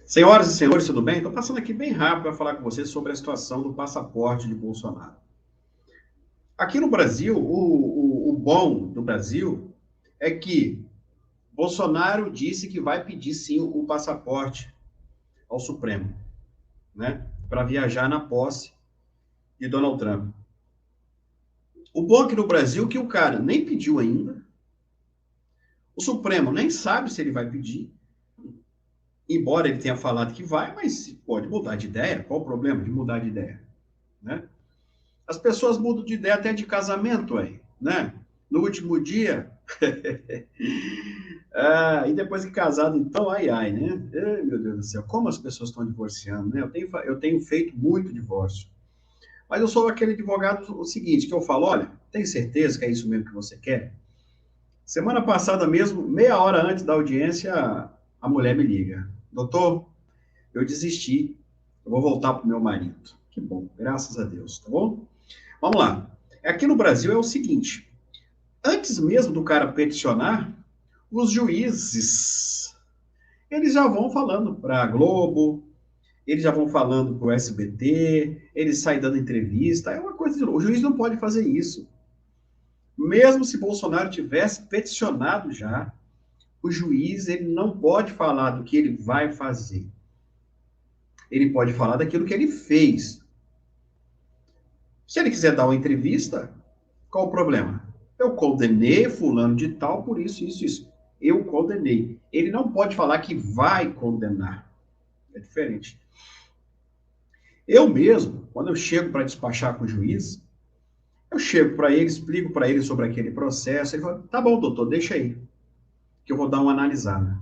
Senhoras e senhores, tudo bem? Estou passando aqui bem rápido para falar com vocês sobre a situação do passaporte de Bolsonaro. Aqui no Brasil, o bom do Brasil é que Bolsonaro disse que vai pedir sim o passaporte ao Supremo, né? Para viajar na posse de Donald Trump. O bom aqui no Brasil é que o cara nem pediu ainda, o Supremo nem sabe se ele vai pedir, embora ele tenha falado que vai, mas pode mudar de ideia. Qual o problema de mudar de ideia, né? As pessoas mudam de ideia até de casamento aí, né? No último dia. E depois que casado, então, ai, ai, né? Ai, meu Deus do céu, como as pessoas estão divorciando, né? Eu tenho feito muito divórcio. Mas eu sou aquele advogado, o seguinte, que eu falo, olha, tem certeza que é isso mesmo que você quer? Semana passada mesmo, meia hora antes da audiência, a mulher me liga. Doutor, eu desisti, eu vou voltar para o meu marido. Que bom, graças a Deus, tá bom? Vamos lá. Aqui no Brasil é o seguinte: antes mesmo do cara peticionar, os juízes, eles já vão falando para a Globo, eles já vão falando para o SBT, eles saem dando entrevista. É uma coisa de louco. O juiz não pode fazer isso. Mesmo se Bolsonaro tivesse peticionado já, o juiz ele não pode falar do que ele vai fazer. Ele pode falar daquilo que ele fez. Se ele quiser dar uma entrevista, qual o problema? Eu condenei fulano de tal por isso, isso, isso. Eu condenei. Ele não pode falar que vai condenar. É diferente. Eu mesmo, quando eu chego para despachar com o juiz, eu chego para ele, explico para ele sobre aquele processo, ele fala, tá bom, doutor, deixa aí, que eu vou dar uma analisada.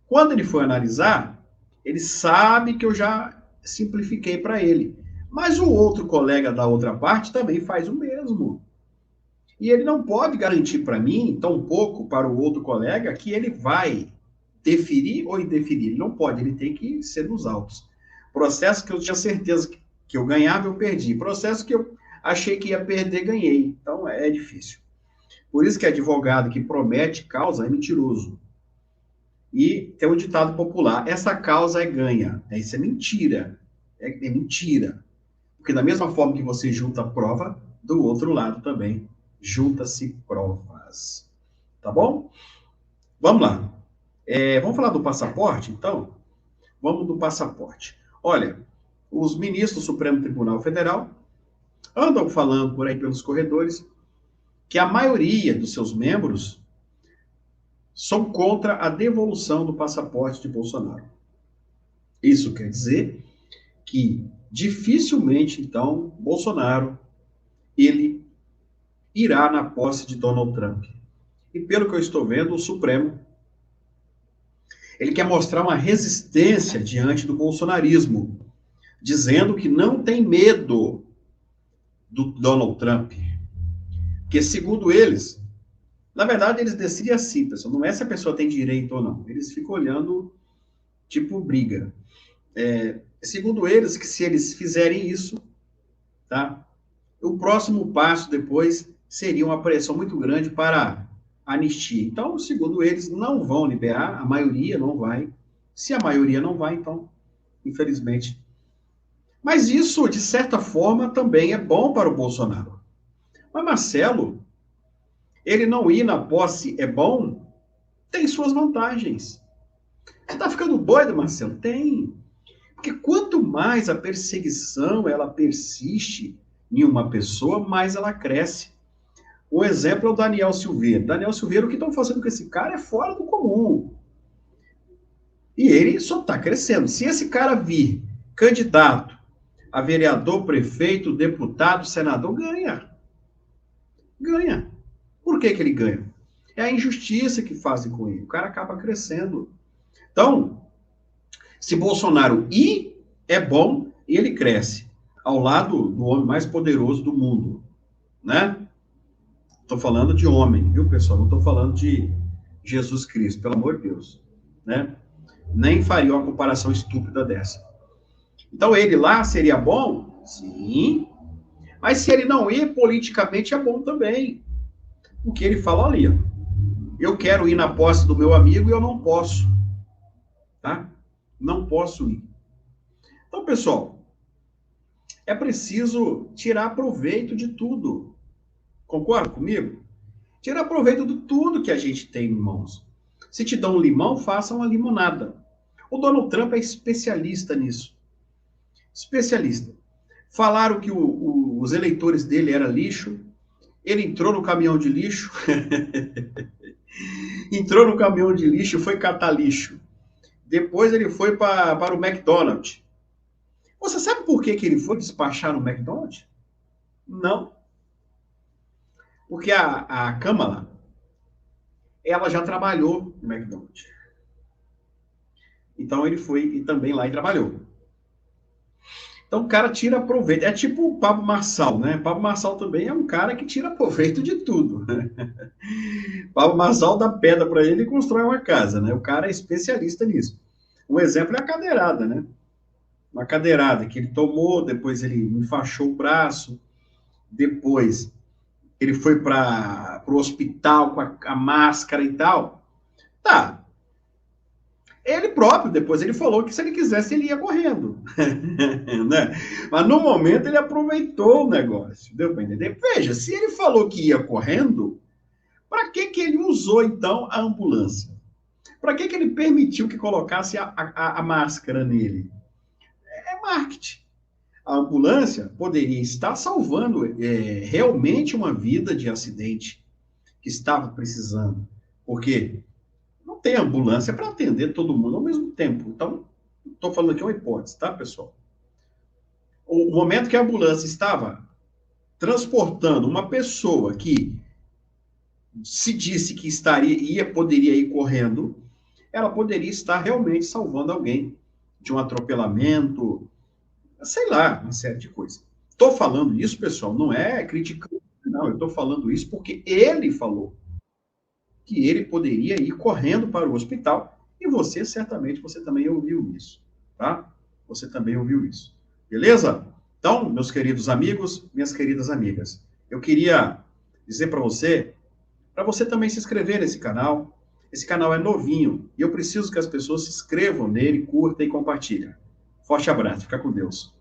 Quando ele for analisar, ele sabe que eu já simplifiquei para ele. Mas o outro colega da outra parte também faz o mesmo. E ele não pode garantir para mim, tampouco para o outro colega, que ele vai deferir ou indeferir. Ele não pode, ele tem que ser nos autos. Processo que eu tinha certeza que eu ganhava, eu perdi. Processo que eu achei que ia perder, ganhei. Então é difícil. Por isso que advogado que promete causa é mentiroso. E tem um ditado popular: essa causa é ganha. Isso é mentira. É mentira. Porque da mesma forma que você junta prova, do outro lado também junta-se provas. Tá bom? Vamos lá. Vamos falar do passaporte, então? Vamos do passaporte. Olha, os ministros do Supremo Tribunal Federal andam falando por aí pelos corredores que a maioria dos seus membros são contra a devolução do passaporte de Bolsonaro. Isso quer dizer que dificilmente, então, Bolsonaro ele irá na posse de Donald Trump. E pelo que eu estou vendo, o Supremo ele quer mostrar uma resistência diante do bolsonarismo, dizendo que não tem medo do Donald Trump. Porque, segundo eles, na verdade, eles decidem assim, pessoal, não é se a pessoa tem direito ou não. Eles ficam olhando, tipo, briga. Segundo eles, que se eles fizerem isso, tá? O próximo passo depois seria uma pressão muito grande para a anistia. Então, segundo eles, não vão liberar, a maioria não vai. Se a maioria não vai, então, infelizmente. Mas isso, de certa forma, também é bom para o Bolsonaro. Mas Marcelo, ele não ir na posse é bom? Tem suas vantagens. Você está ficando doido, Marcelo? Tem. Porque quanto mais a perseguição ela persiste em uma pessoa, mais ela cresce. O exemplo é o Daniel Silveira. Daniel Silveira, o que estão fazendo com esse cara é fora do comum. E ele só está crescendo. Se esse cara vir candidato a vereador, prefeito, deputado, senador, ganha. Ganha. Por que ele ganha? É a injustiça que fazem com ele. O cara acaba crescendo. Então, se Bolsonaro ir, é bom e ele cresce. Ao lado do homem mais poderoso do mundo. Né? Estou falando de homem, viu, pessoal? Não estou falando de Jesus Cristo, pelo amor de Deus. Né? Nem faria uma comparação estúpida dessa. Então, ele lá seria bom? Sim. Mas se ele não ir, politicamente é bom também. O que ele fala ali, ó. Eu quero ir na posse do meu amigo e eu não posso. Tá? Não posso ir. Então, pessoal, é preciso tirar proveito de tudo. Concorda comigo? Tirar proveito de tudo que a gente tem em mãos. Se te dão um limão, faça uma limonada. O Donald Trump é especialista nisso. Especialista. Falaram que os eleitores dele eram lixo. Ele entrou no caminhão de lixo. Entrou no caminhão de lixo e foi catar lixo. Depois ele foi para o McDonald's. Você sabe por que ele foi despachar no McDonald's? Não. Porque a Kamala, ela já trabalhou no McDonald's. Então ele foi e também lá e trabalhou. Então o cara tira proveito. É tipo o Pablo Marçal, né? Pablo Marçal também é um cara que tira proveito de tudo. Pablo Marçal dá pedra para ele e constrói uma casa, né? O cara é especialista nisso. Um exemplo é a cadeirada, né? Uma cadeirada que ele tomou, depois ele enfaixou o braço, depois ele foi para o hospital com a máscara e tal. Tá. Ele próprio, depois ele falou que se ele quisesse, ele ia correndo. Né? Mas no momento ele aproveitou o negócio. Deu para entender? Veja, se ele falou que ia correndo, para que ele usou então a ambulância? Para que ele permitiu que colocasse a máscara nele? É marketing. A ambulância poderia estar salvando realmente uma vida de acidente que estava precisando. Porque não tem ambulância para atender todo mundo ao mesmo tempo. Então, estou falando aqui uma hipótese, tá, pessoal? O momento que a ambulância estava transportando uma pessoa que se disse que poderia ir correndo, ela poderia estar realmente salvando alguém de um atropelamento, sei lá, uma série de coisas. Estou falando isso, pessoal, não é criticando, não. Eu estou falando isso porque ele falou que ele poderia ir correndo para o hospital e você, certamente, você também ouviu isso, tá? Você também ouviu isso. Beleza? Então, meus queridos amigos, minhas queridas amigas, eu queria dizer para você também se inscrever nesse canal. Esse canal é novinho e eu preciso que as pessoas se inscrevam nele, curtam e compartilhem. Forte abraço, fica com Deus.